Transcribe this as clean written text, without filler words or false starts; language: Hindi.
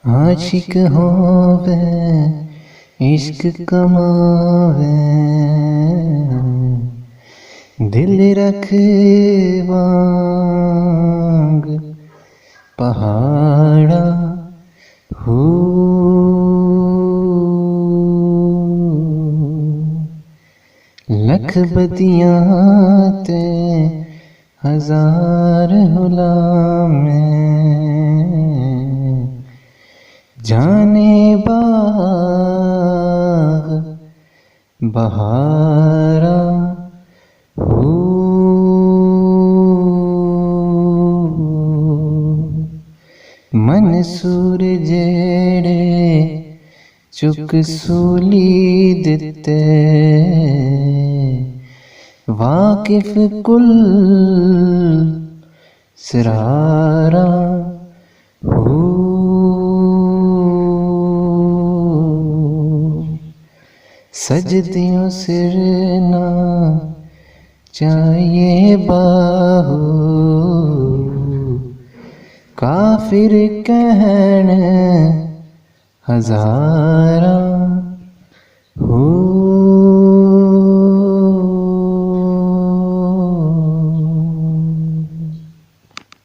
आशिक होवे इश्क कमावे दिल रख वांग पहाड़ा हो। लख बदियां ते हजार हुलामे जाने बाग बहारा हो। मंसूर जेड़े चुक सूली दिते वाकिफ कुल सरारा हो। सजदियों सिर ना चाहिए बाहू काफिर कहन हजारा हो।